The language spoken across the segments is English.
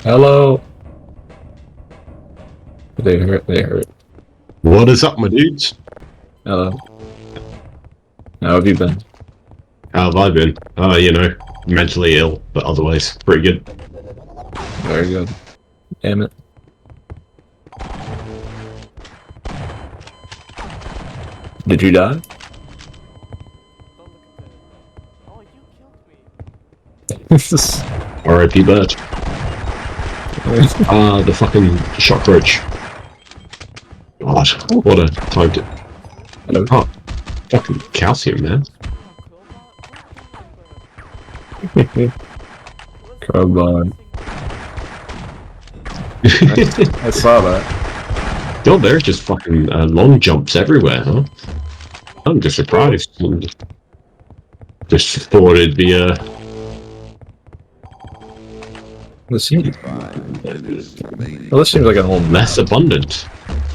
Hello. They hurt. They hurt. What is up, my dudes? Hello. How have you been? How have I been? Mentally ill, but otherwise pretty good. Very good. Damn it. Did you die? R.I.P. Bird. The fucking shock roach. God, what a time to... Hello. Oh, fucking calcium, man. Crowbar. I saw that. God, there's just fucking long jumps everywhere, huh? I'm just surprised. Just thought it'd be This seems like a whole less abundant.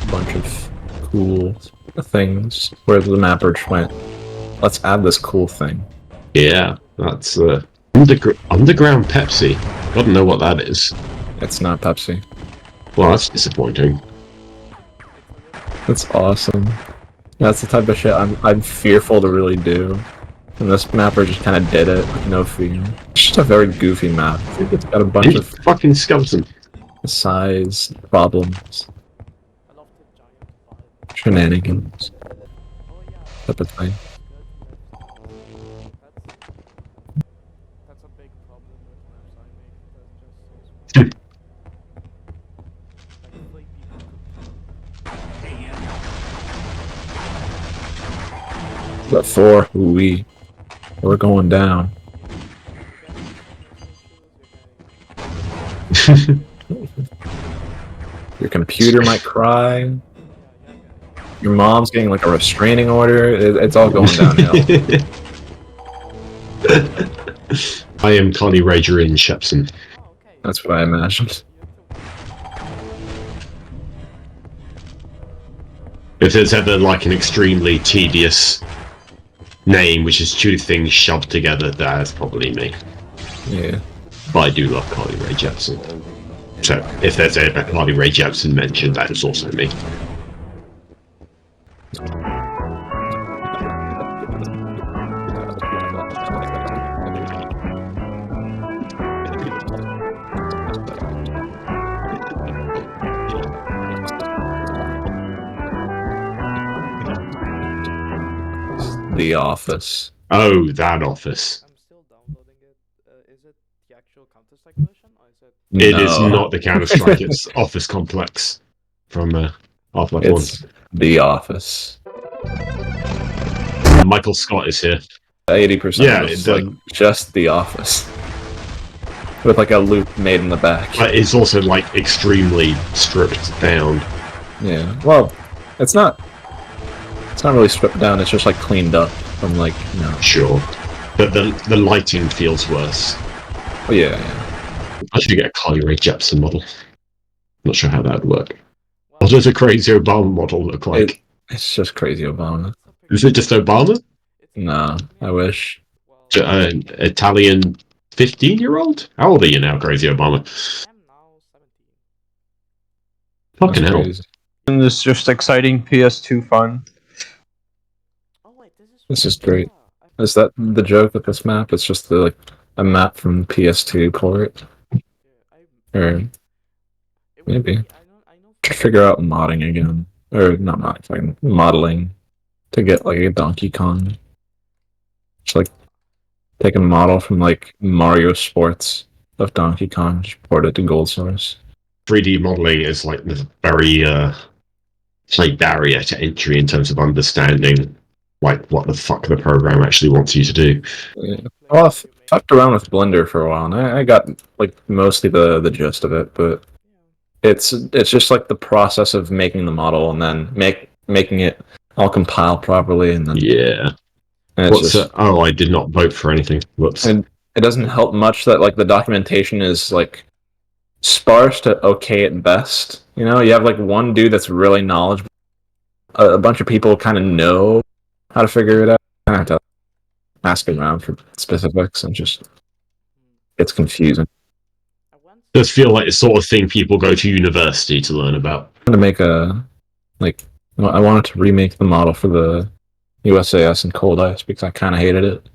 bunch of cool things where the mapper just went, let's add this cool thing. Yeah, that's underground Pepsi. Gotta know what that is. It's not Pepsi. Well, that's disappointing. That's awesome. That's the type of shit I'm fearful to really do. And this mapper just kind of did it with no fear. It's just a very goofy map. I think it's got a bunch of fucking skeleton size problems. Shenanigans. Type of thing. That's a big problem with maps I make. But four, we're going down. Your computer might cry. Your mom's getting like a restraining order. It's all going downhill. I am Connie Rager in Shepson. That's what I imagined. If there's ever like an extremely tedious name, which is two things shoved together, that's probably me. Yeah. But I do love Carly Rae Jepsen. So if there's ever Carly Rae Jepsen mentioned, that is also me. The Office. Oh, that Office. I'm still downloading it. Is it the actual Counter-Strike version, or is it? It is not the Counter-Strike, it's Office Complex from Half-Life 1. It's The Office. Michael Scott is here. 80% Yeah, is like just The Office. With like a loop made in the back. But it's also like extremely stripped down. Yeah. Well, it's not really stripped down, it's just like cleaned up from like, you know. Sure. But the lighting feels worse. Oh yeah. I should get a Carly Rae Jepsen model. Not sure how that would work. What does a crazy Obama model look like? It's just crazy Obama. Is it just Obama? Nah, I wish. An Italian 15-year-old? How old are you now, crazy Obama? I'm now 17. Fucking hell. Crazy. And it's just exciting PS2 fun. Oh wait, This is great. Is that the joke with this map? It's just like a map from PS2 port? Or maybe. To figure out modding again. Or not modding, modeling. To get like a Donkey Kong. Just like take a model from like Mario Sports of Donkey Kong, just port it to GoldSrc. 3D modeling is like the very barrier to entry in terms of understanding like what the fuck the program actually wants you to do. Yeah. Well, I've fucked around with Blender for a while, and I got like mostly the gist of it, but it's just like the process of making the model and then making it all compile properly, and then yeah. and it's just, oh, I did not vote for anything. Whoops. and it doesn't help much that like the documentation is like sparse to okay at best. You know, you have like one dude that's really knowledgeable. A bunch of people kind of know how to figure it out. I have to ask around for specifics, and just it's confusing. does feel like the sort of thing people go to university to learn about. To make I wanted to remake the model for the USAS and Cold Ice because I kind of hated it,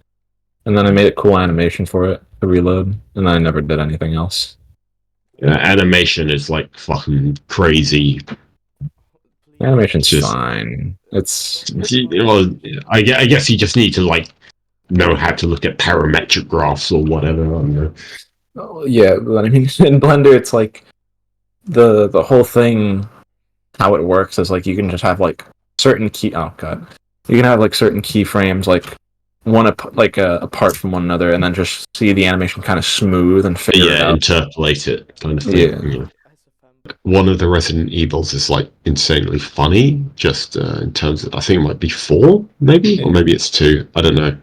and then I made a cool animation for it to reload, and then I never did anything else. Animation is like fucking crazy. Animation's Just- fine. It's Well, I guess you just need to like know how to look at parametric graphs or whatever. I don't know. yeah, but I mean, in Blender, it's like the whole thing. How it works is like you can just have like certain key. Oh god, you can have like certain keyframes like one apart from one another, and then just see the animation kind of smooth and figure it out. Interpolate it kind of thing. Yeah. One of the Resident Evils is like insanely funny, just in terms of I think it might be 4, maybe, or maybe it's 2. I don't know.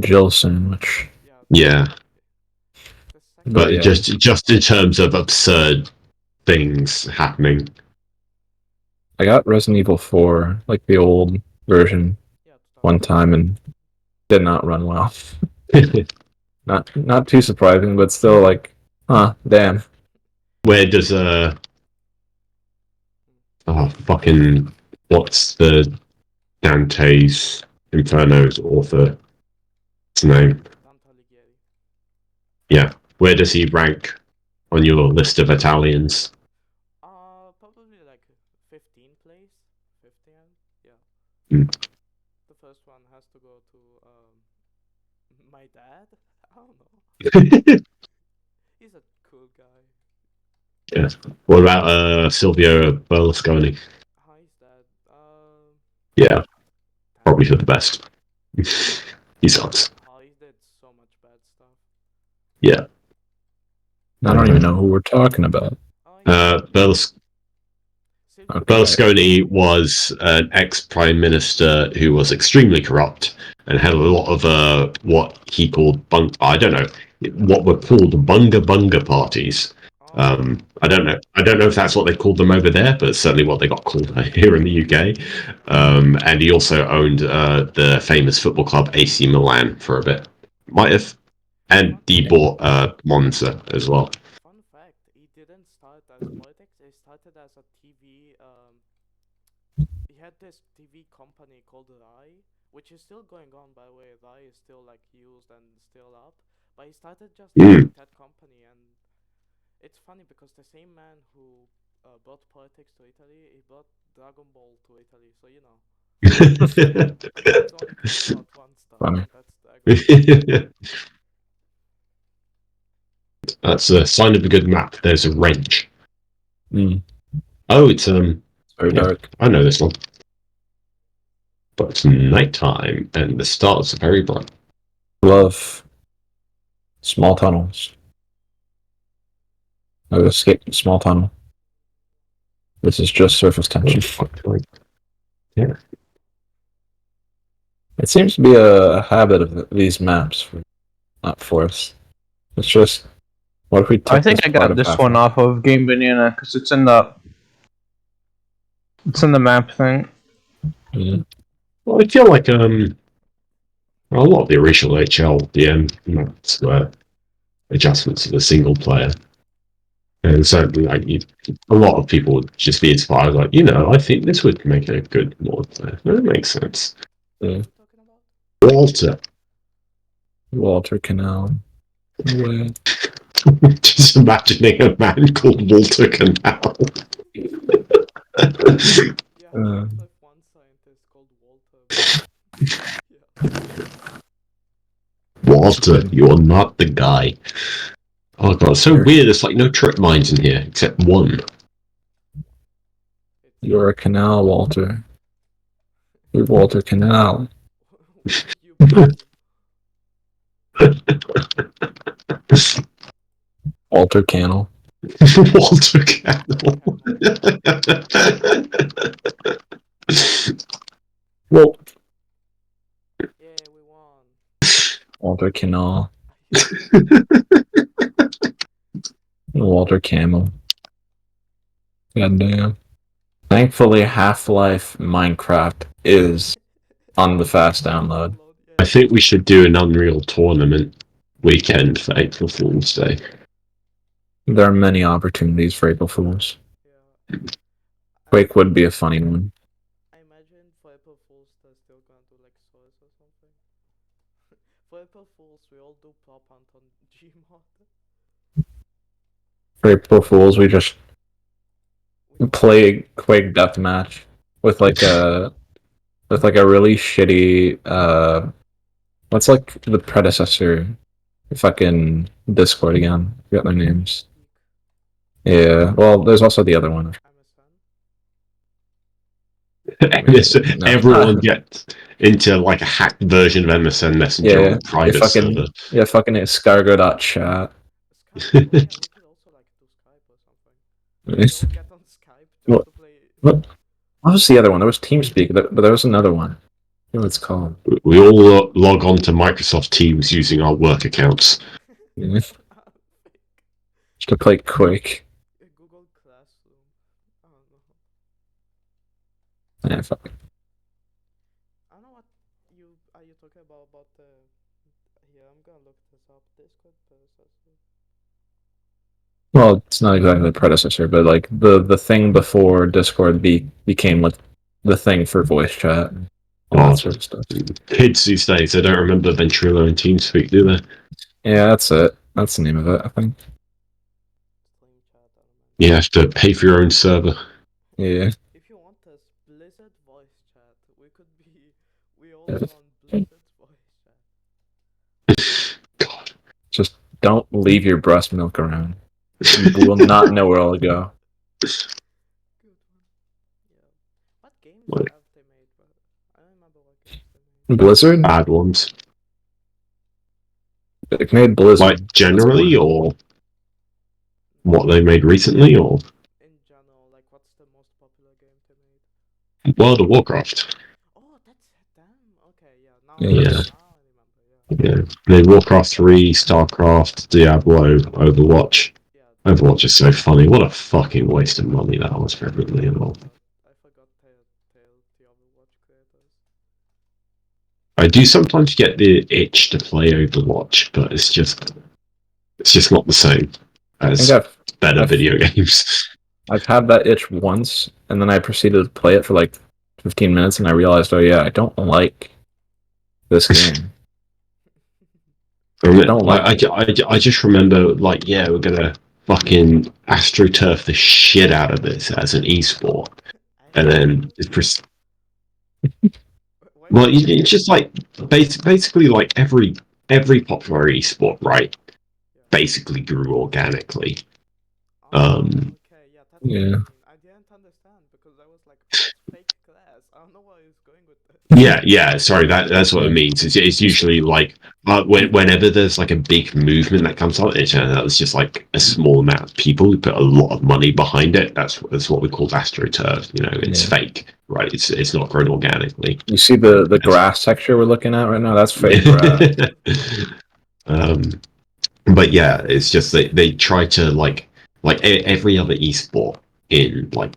Jill sandwich. Yeah, but yeah. just in terms of absurd things happening. I got Resident Evil 4, like the old version, one time and did not run well. Not too surprising, but still like, damn. Where does fucking what's the Dante's Inferno's author? What's his name? Yeah. Where does he rank on your list of Italians? Probably like 15th place. 15th, yeah. The first one has to go to my dad. I don't know. He's a cool guy. Yeah. What about Silvio Berlusconi? How is that? Yeah, probably for the best. He sucks. He did so much bad stuff. Yeah. I don't even know who we're talking about. Berlusconi was an ex-prime minister who was extremely corrupt and had a lot of what he called I don't know what were called bunga parties. I don't know if that's what they called them over there, but it's certainly what they got called here in the UK. And he also owned the famous football club AC Milan for a bit. Might have, and he bought Monza as well. Fun fact: he didn't start as politics. He started as a TV. He had this TV company called Rai, which is still going on, by the way. Rai is still like used and still up. But he started just like that company, and it's funny because the same man who brought politics to Italy, he brought Dragon Ball to Italy. So you know, it's only about one stuff. Funny. That's Dragon Ball. That's a sign of a good map. There's a wrench. Oh, it's very dark. I know this one. But it's nighttime and the stars are very bright. Love small tunnels. I've escaped a small tunnel. This is just surface tension. Yeah. It seems to be a habit of these maps not for us. It's just what if we took I think I got this one off of Game Banana because it's in the map thing. Yeah. Well, I feel like a lot of the original HLDM maps were adjustments to the single player. And certainly, like, a lot of people would just be inspired, like, I think this would make a good mod player. That makes sense. Yeah. Walter Canal. Just imagining a man called Walter Canal. One scientist called Walter. Walter, you're not the guy. Oh god, it's so weird. There's like no trip mines in here except one. You're a canal, Walter. You're Walter Canal. Walter Cannell. Walter Cannell. Well, yeah, we won. Walter Cannell. Walter Camel. Goddamn. Thankfully, Half-Life Minecraft is on the fast download. I think we should do an Unreal Tournament weekend for April Fool's Day. There are many opportunities for April Fools. Yeah. Quake would be a funny one. I imagine for April Fools they're still gonna do like source or something. For April Fools we all do prop hunt on Gmod. For April Fools, we just play Quake Deathmatch with like a really shitty what's like the predecessor fucking Discord again? I forgot their names. Yeah, well, there's also the other one. MSN. Everyone gets into like a hacked version of MSN Messenger on a private server. Yeah, fucking escargot.chat. Skype, oh yeah, we could also like do Skype or something. We all get on Skype just to play. What was the other one? There was TeamSpeak, but there was another one. I don't know what it's called. We all log on to Microsoft Teams using our work accounts. Just to play Quake. Google Classroom. I don't know. Yeah, fuck. I don't know what you are you talking about the. Here, I'm gonna look this up. Discord predecessor. Well, it's not exactly the predecessor, but like the thing before Discord became like the thing for voice chat. Oh, sort of stuff. Kids these days, they don't remember Ventrilo and TeamSpeak, do they? Yeah, that's it. That's the name of it, I think. You have to pay for your own server. Yeah. If you want us Blizzard voice chat, we all on Blizzard's voice chat. God. Just don't leave your breast milk around. You will not know where it'll go. Good one. Yeah. What games have they made? I don't remember what games they made. Blizzard? Bad ones. It made Blizzard. Like generally, or what they made recently, or in general, like what's the most popular game they made? World of Warcraft. Oh, that's them. Okay, yeah. Now Yeah. I remember. Yeah. They Warcraft 3, StarCraft, Diablo, Overwatch. Yeah. Overwatch is so funny. What a fucking waste of money that was for everybody involved. I forgot the Overwatch creators. I do sometimes get the itch to play Overwatch, but it's just not the same as better video games. I've had that itch once, and then I proceeded to play it for like 15 minutes, and I realized, oh yeah, I don't like this game. I just remember, like, yeah, we're gonna fucking AstroTurf the shit out of this as an esport, and then it's well, it's just like basically like every popular esport, right? Basically grew organically. Okay, yeah, that's yeah. what I mean. I didn't understand because I was like, fake class. I don't know where he's going with this. Yeah. Sorry, that's what it means. It's usually like whenever there's like a big movement that comes out, it turns out it's just like a small amount of people who put a lot of money behind it. That's what we call AstroTurf. You know, it's fake, right? It's not grown organically. You see the grass texture we're looking at right now? That's fake grass. But yeah, it's just they try to like every other esport in like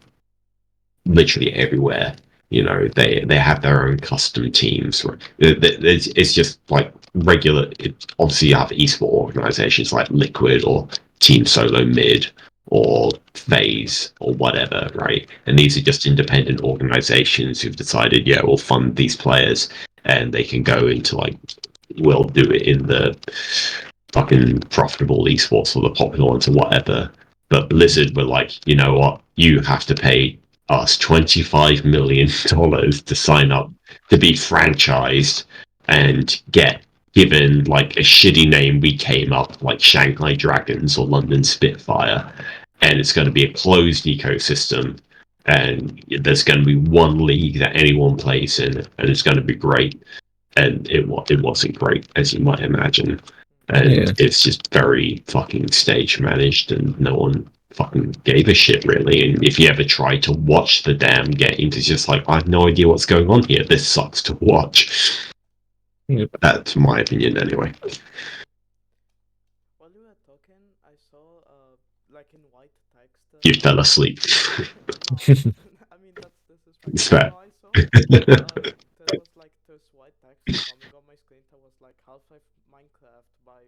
literally everywhere. You know, they have their own custom teams. It's just like regular. Obviously, you have esport organizations like Liquid or Team Solo Mid or FaZe or whatever, right? And these are just independent organizations who've decided, yeah, we'll fund these players, and they can go into like, we'll do it in the fucking profitable esports or the popular ones or whatever. But Blizzard were like, you know what? You have to pay us $25 million to sign up to be franchised and get given like a shitty name we came up, like Shanghai Dragons or London Spitfire. And it's going to be a closed ecosystem. And there's going to be one league that anyone plays in, and it's going to be great. And it wasn't great, as you might imagine. And it's just very fucking stage managed, and no one fucking gave a shit, really. And if you ever try to watch the damn games, it's just like, I have no idea what's going on here. This sucks to watch. That's my opinion, anyway. While you were talking, I saw, like in white text. You fell asleep. I mean, it's fair. No, I saw, there was like this white text coming on my screen that was like Half-Life Minecraft by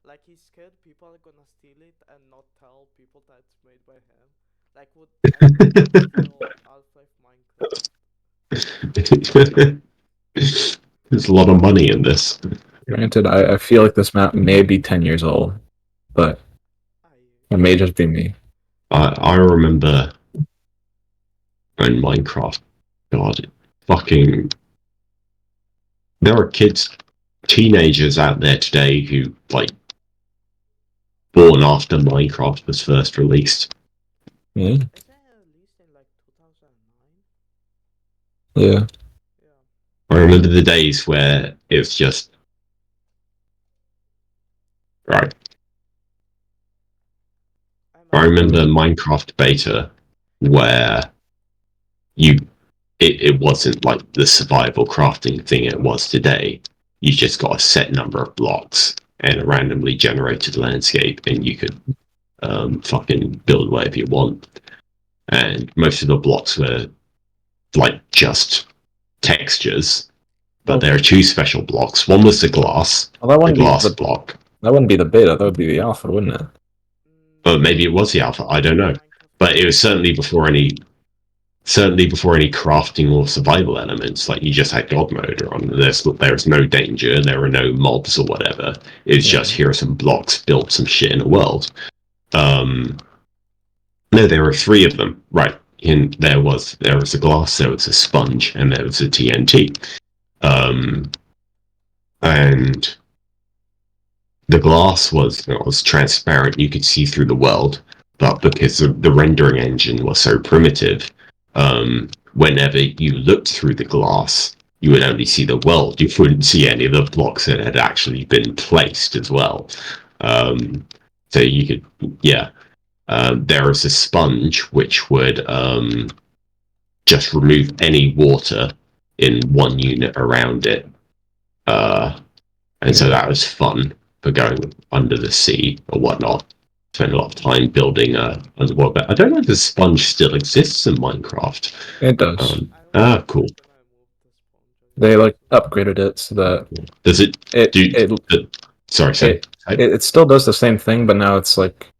Like he's scared people are gonna steal it and not tell people that it's made by him. Like would anyone steal Half-Life Minecraft? There's a lot of money in this. Granted, I feel like this map may be 10 years old, but it may just be me. I remember in Minecraft, God, fucking. There are kids, teenagers out there today who, like, born after Minecraft was first released. Yeah. Isn't it released in like 2009? Yeah. I remember the days where it was just right. I remember Minecraft beta where it wasn't like the survival crafting thing it was today. You just got a set number of blocks and a randomly generated landscape, and you could fucking build whatever you want. And most of the blocks were like just textures, but there are two special blocks. One was the glass, the glass block. That wouldn't be the beta. That would be the alpha, wouldn't it? But maybe it was the alpha. I don't know. But it was certainly before any crafting or survival elements. Like you just had God mode on. There was no danger. There were no mobs or whatever. It was just here are some blocks, build some shit in the world. No, there were three of them. Right. And there was a glass, there was a sponge, and there was a TNT. And the glass was transparent. You could see through the world, but because the rendering engine was so primitive, whenever you looked through the glass, you would only see the world. You wouldn't see any of the blocks that had actually been placed as well. So you could, yeah. There was a sponge which would just remove any water in one unit around it. And so that was fun for going under the sea or whatnot. Spent a lot of time building underwater. But I don't know if the sponge still exists in Minecraft. It does. Cool. They like upgraded it so that does it it still does the same thing, but now it's like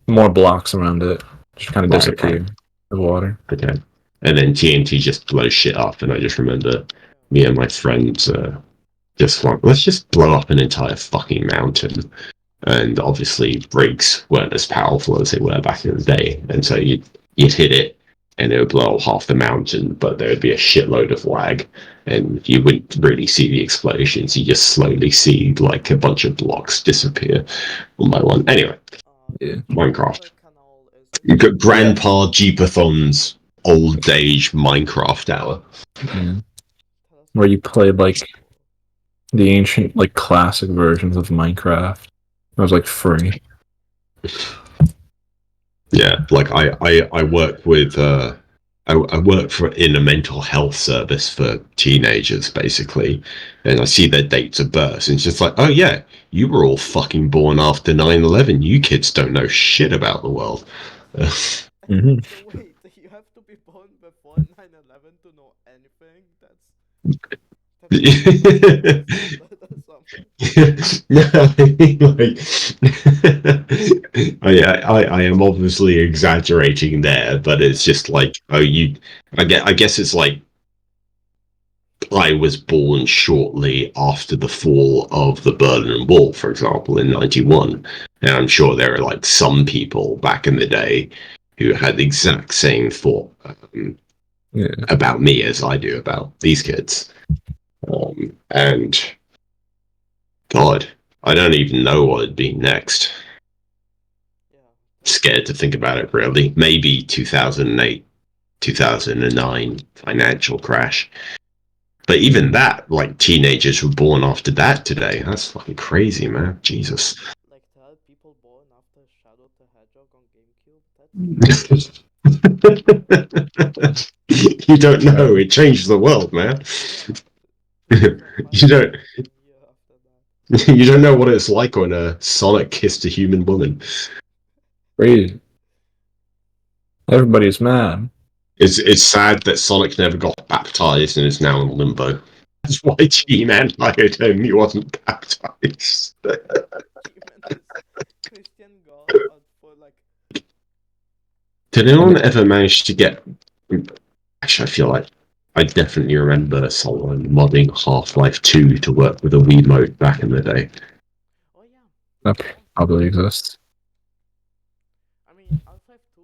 more blocks around it just kind of disappear the water. Okay. And then TNT just blows shit up, and I just remember me and my friends just like, let's just blow up an entire fucking mountain. And obviously rigs weren't as powerful as they were back in the day, and so you'd hit it and it would blow half the mountain, but there would be a shitload of lag, and you wouldn't really see the explosions. You just slowly see like a bunch of blocks disappear one by one. Anyway, Minecraft. Grandpa Jeepathon's old age Minecraft hour. Yeah. Where you played like the ancient, like classic versions of Minecraft. It was like free. Yeah, like I work with I work in a mental health service for teenagers basically, and I see their dates of birth, and it's just like, oh yeah, you were all fucking born after 9/11. You kids don't know shit about the world. So wait, you have to be born before 9/11 to know anything? I am obviously exaggerating there, but it's just like, I guess it's like I was born shortly after the fall of the Berlin Wall, for example, in 91. And I'm sure there are like some people back in the day who had the exact same thought about me as I do about these kids. And God, I don't even know what would be next. Scared to think about it, really. Maybe 2008, 2009 financial crash. But even that, like, teenagers were born after that today. That's fucking crazy, man. Jesus. Like, there are people born after Shadow the Hedgehog on GameCube? You don't know. It changed the world, man. You don't. You don't know what it's like when a Sonic kissed a human woman. Crazy. Everybody's mad. It's sad that Sonic never got baptized and is now in limbo. That's why G-Man hired him. He wasn't baptized. Did anyone ever manage to get? Actually, I feel like I definitely remember someone modding Half-Life 2 to work with a Wiimote back in the day. Oh yeah. That probably exists. I mean, Half-Life 2.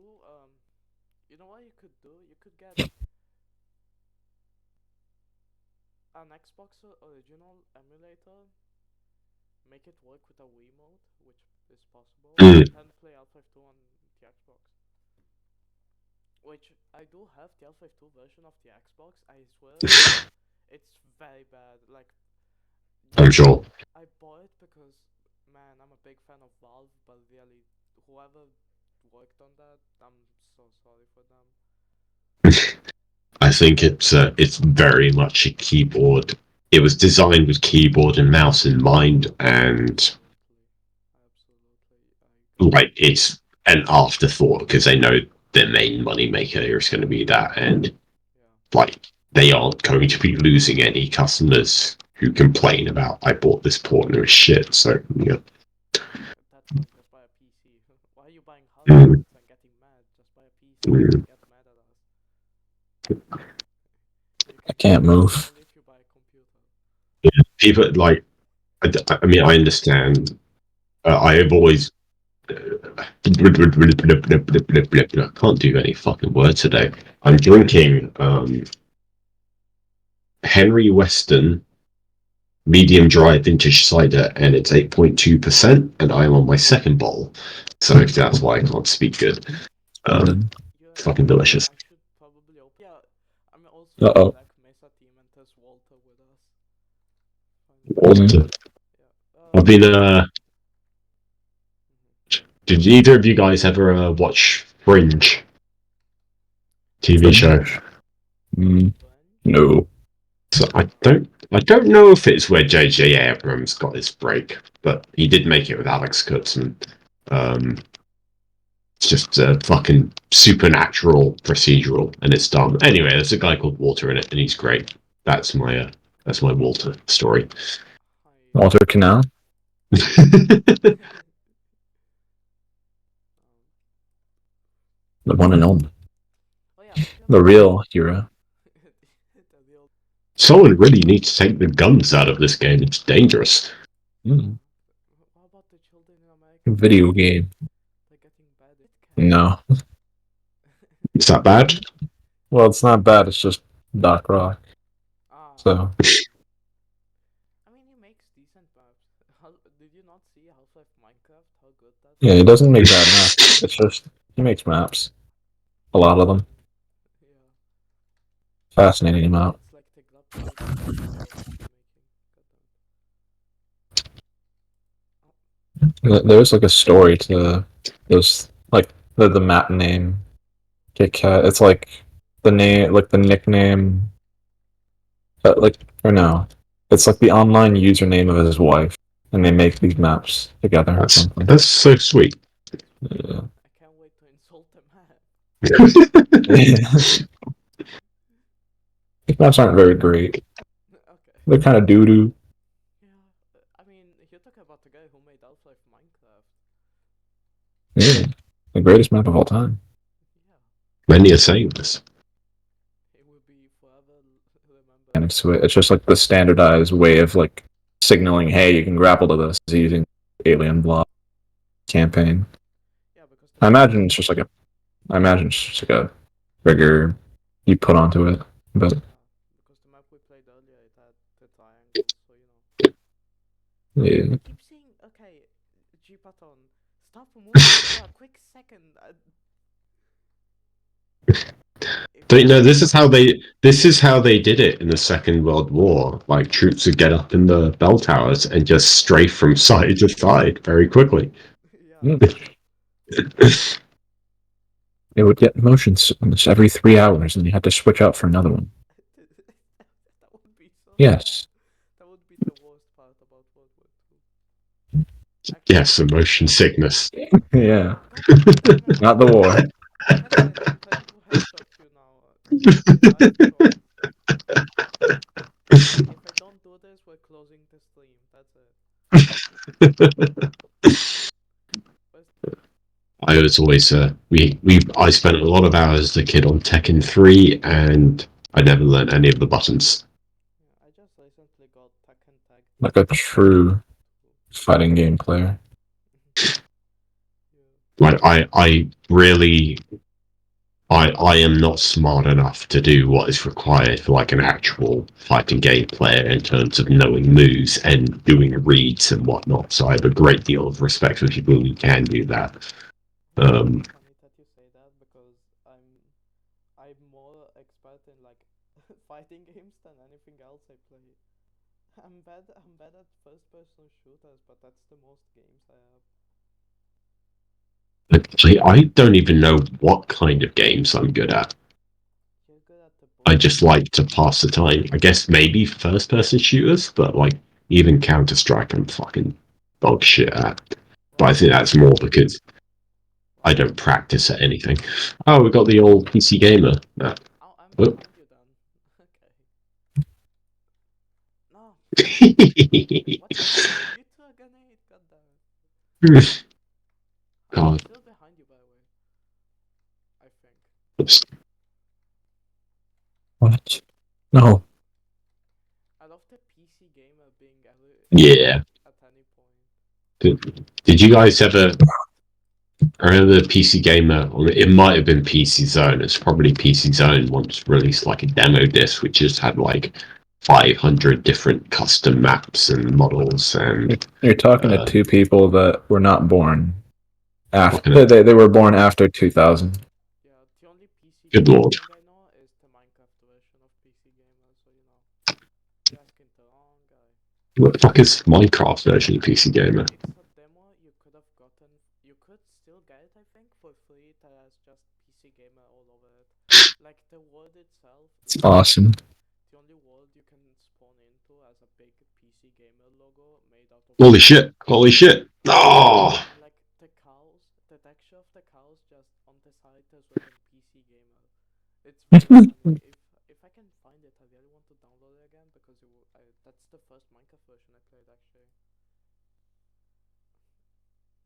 You know what you could do? You could get an Xbox original emulator, make it work with a Wiimote, which is possible, and then play Half-Life 2 on the Xbox. Which I do have the Half-Life 2 version of the Xbox. I swear, it's very bad. Like, I'm sure. I bought it because, man, I'm a big fan of Valve, but really, whoever worked on that, I'm so sorry for them. I think it's very much a keyboard. It was designed with keyboard and mouse in mind, and like it's an afterthought because they know their main money maker is going to be that, and like they aren't going to be losing any customers who complain about I bought this port and it was shit. So yeah. That's why just buy a PC. Why are you buying hardware and getting mad? Just buy a PC and get mad at us. I can't move. Only if you buy a computer. Yeah, people like. I mean, I understand. I have always. Can't do any fucking words today. I'm drinking Henry Weston medium dry vintage cider, and it's 8.2%, and I'm on my second bowl, so that's why I can't speak good. Fucking delicious. I should probably open. Yeah, I'm also in the Black Mesa team, and there's Walter with us. Walter. I've been. Did either of you guys ever watch Fringe? TV show? No. So I don't know if it's where J.J. Abrams got his break, but he did make it with Alex Kurtzman. It's just a fucking supernatural procedural, and it's dumb. Anyway, there's a guy called Walter in it, and he's great. That's my Walter story. Walter Canal. The one and only. The real hero. Someone really needs to take the guns out of this game. It's dangerous. Video game. No. Is that bad? Well, it's not bad. It's just Doc Rock. So. I mean, he makes decent maps. Did you not see Half-Life Minecraft? How good that? Yeah, he doesn't make bad maps. It's just he makes maps. A lot of them. Fascinating map. There's like a story to those, like the map name. Kit Kat. It's like the name, like the nickname. Like, or no, it's like the online username of his wife, and they make these maps together or something. That's so sweet. Yeah. I can't wait to insult the map. These maps aren't very great. Okay. They're kind of doo-doo. Yeah, I mean, you're talking about the guy who made Half-Life Minecraft. Yeah, the greatest map of all time. Yeah. Many are saying this. It will be forever remembered. It's just like the standardized way of like signaling, hey, you can grapple to this using Alien Block campaign. Yeah, because I imagine it's just like a trigger you put onto it, but. Because the map we played earlier, it had the triangle, so you know. Yeah. I keep saying, okay, G-Paton, stop moving for a quick second. Don't you know this is how they did it in the Second World War? Like troops would get up in the bell towers and just strafe from side to side very quickly. Yeah. It would get motion sickness every 3 hours, and you had to switch out for another one. That would be so yes. That would be the worst part about World War II. Actually, yes, the motion sickness. Yeah. Not the war. I'm trying to headshot you now. If I don't do this, we're closing the stream. That's it. I was always I spent a lot of hours as a kid on Tekken 3, and I never learned any of the buttons. Yeah, I just recently got Tekken Tag. Like a true fighting game player. Like I really I am not smart enough to do what is required for like an actual fighting game player in terms of knowing moves and doing reads and whatnot. So I have a great deal of respect for people who can do that. It's funny that you say that because I'm more expert in like fighting games than anything else I play. I'm bad at first person shooters, but that's the most games I have. Actually, I don't even know what kind of games I'm good at. You're good at the I bullet. just like to pass the time. I guess maybe first person shooters, but like even Counter Strike I'm fucking dog shit at. But I think that's more because I don't practice at anything. Oh, we got the old PC gamer. Oh, I'm Oh. behind you then. Okay. No. What the fuck? You threw a grenade, goddammit. I'm God. still behind you, by the way. I think. Oops. What? No. I love the PC gamer being Yeah. at any point. Did you guys ever? I remember the PC Gamer, or it might have been PC Zone. It's probably PC Zone once released like a demo disc, which just had like 500 different custom maps and models. And You're talking to two people that were not born after. Fucking They were born after 2000. Yeah, the only PC Good gamer lord. thing I know is the Minecraft version of PC Gamer, so you know. You're asking the wrong guy. What the fuck is Minecraft version of PC Gamer? It's a demo you could have gotten. You could still get it, I think, for free. It has just PC Gamer all over it. Like the world itself. It's awesome. The only world you can spawn into has a big PC Gamer logo made out of. Holy shit! Holy shit! Oh! And like the cows, the texture of the cows just on the side is written PC Gamer. It's very funny. If I can find it, I really want to download it again because that's the first Minecraft version I played actually.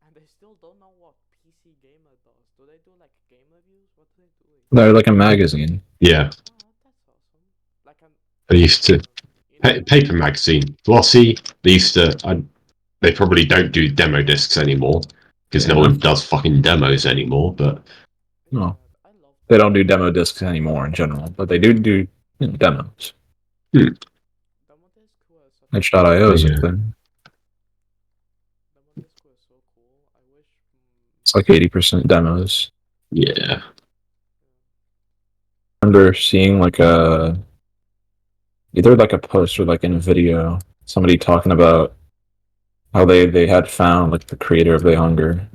And I still don't know what PC Gamer does. Do they do like game reviews? What do they do? They're like a magazine. Yeah. Oh, that's awesome. Like an. They used to paper magazine, glossy. They used to. They probably don't do demo discs anymore because no one does fucking demos anymore. But no, they don't do demo discs anymore in general, but they do demos. Demo disc was Itch.io is a thing. Demo disc was so cool. I wish. It's like 80% demos. Yeah. I remember seeing like either like a post or like in a video, somebody talking about how they had found like the creator of The Hunger,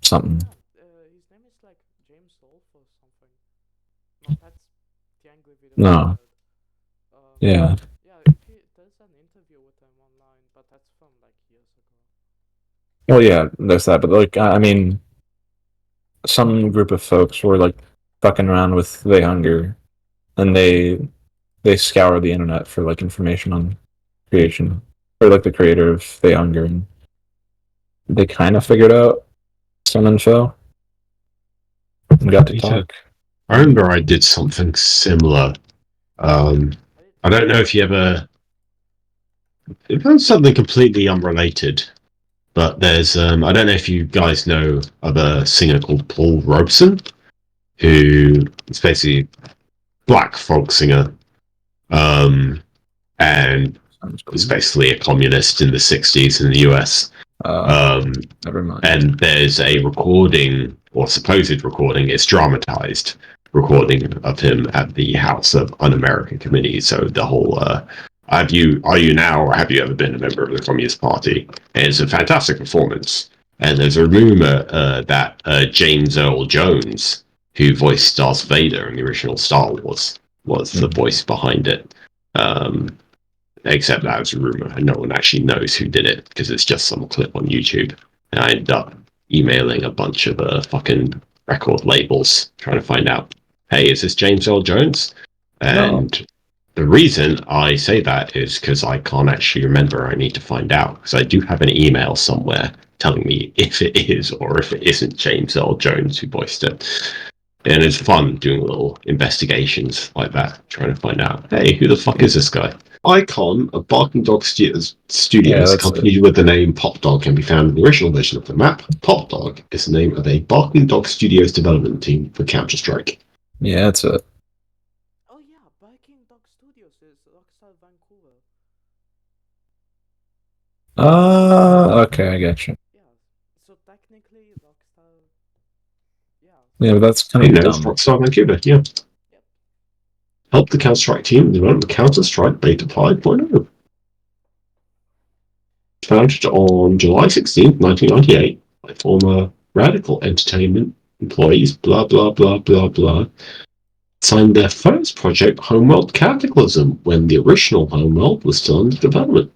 something. His name is like James Wolf or something. No, that's the angry video. No. Yeah. Yeah, there's an interview with him online, but that's from like years ago. Well, yeah, there's that, but like I mean, some group of folks were like fucking around with The Hunger, and they scour the internet for like information on creation or like the creator of The Hunger, and they kind of figured out some info and got to talk. I remember I did something similar. I don't know if you ever. It was something completely unrelated, but there's I don't know if you guys know of a singer called Paul Robeson, who is basically black folk singer, and was basically a communist in the 60s in the US. Never mind. And there's a recording, or supposed recording, it's dramatized recording of him at the House of Un-American Committee. So the whole are you now or have you ever been a member of the Communist Party? And it's a fantastic performance. And there's a rumor that James Earl Jones, who voiced Darth Vader in the original Star Wars, was the voice behind it. Except that was a rumor, and no one actually knows who did it because it's just some clip on YouTube. And I ended up emailing a bunch of fucking record labels trying to find out, hey, is this James Earl Jones? And the reason I say that is because I can't actually remember. I need to find out, because I do have an email somewhere telling me if it is or if it isn't James L. Jones who voiced it. And it's fun doing little investigations like that, trying to find out, hey, who the fuck is this guy? Icon of Barking Dog Studios, accompanied with the name Pop Dog, can be found in the original version of the map. Pop Dog is the name of a Barking Dog Studios development team for Counter-Strike. Yeah, that's it. Oh yeah, Barking Dog Studios is Rockstar Vancouver. Okay, I get you. Yeah, so technically Rockstar. Yeah. Yeah, but that's kind of dumb. Rockstar Vancouver, yeah. Yep. Help the Counter-Strike team develop Counter-Strike Beta 5.0. Founded on July 16th, 1998, by former Radical Entertainment employees, blah, blah, blah, blah, blah, signed their first project, Homeworld Cataclysm, when the original Homeworld was still under development.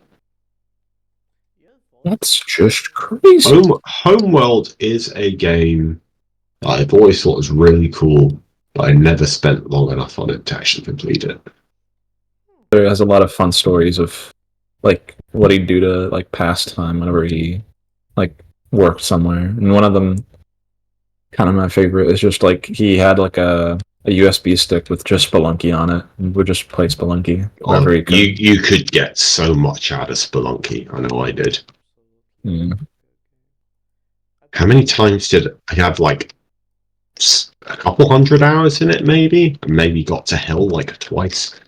That's just crazy. Homeworld is a game I've always thought was really cool, but I never spent long enough on it to actually complete it. There has a lot of fun stories of like what he'd do to like pass time whenever he like worked somewhere. And one of them, kind of my favorite, is just like he had like a USB stick with just Spelunky on it, and would just play Spelunky wherever he could. You could get so much out of Spelunky. I know I did. Yeah. How many times did I have, like, a couple hundred hours in it, maybe? Maybe got to hell, like, twice.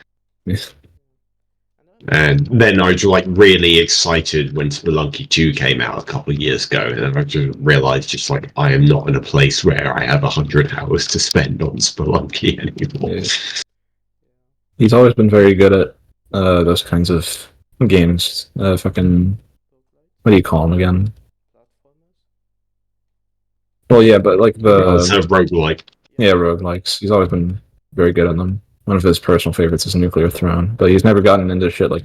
And then I was, like, really excited when Spelunky 2 came out a couple of years ago, and I just realized, just, like, I am not in a place where I have 100 hours to spend on Spelunky anymore. Yeah. He's always been very good at those kinds of games. Fucking, what do you call them again? Well, yeah, but like It's a roguelike. Yeah, roguelikes. He's always been very good at them. One of his personal favorites is Nuclear Throne, but he's never gotten into shit like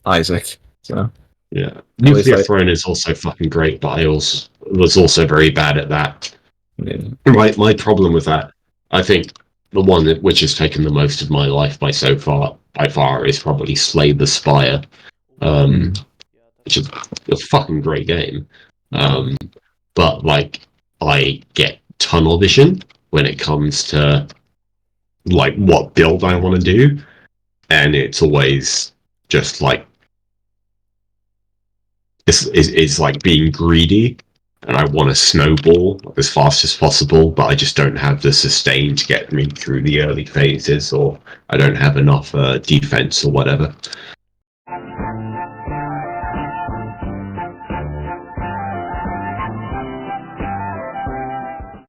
Isaac. So yeah, Nuclear Throne is also fucking great, but I was also very bad at that. Yeah. My problem with that, I think the one which has taken the most of my life by far is probably Slay the Spire, which is a fucking great game. But like, I get tunnel vision when it comes to like what build I want to do, and it's always just like it's like being greedy, and I want to snowball as fast as possible, but I just don't have the sustain to get me through the early phases, or I don't have enough defense or whatever.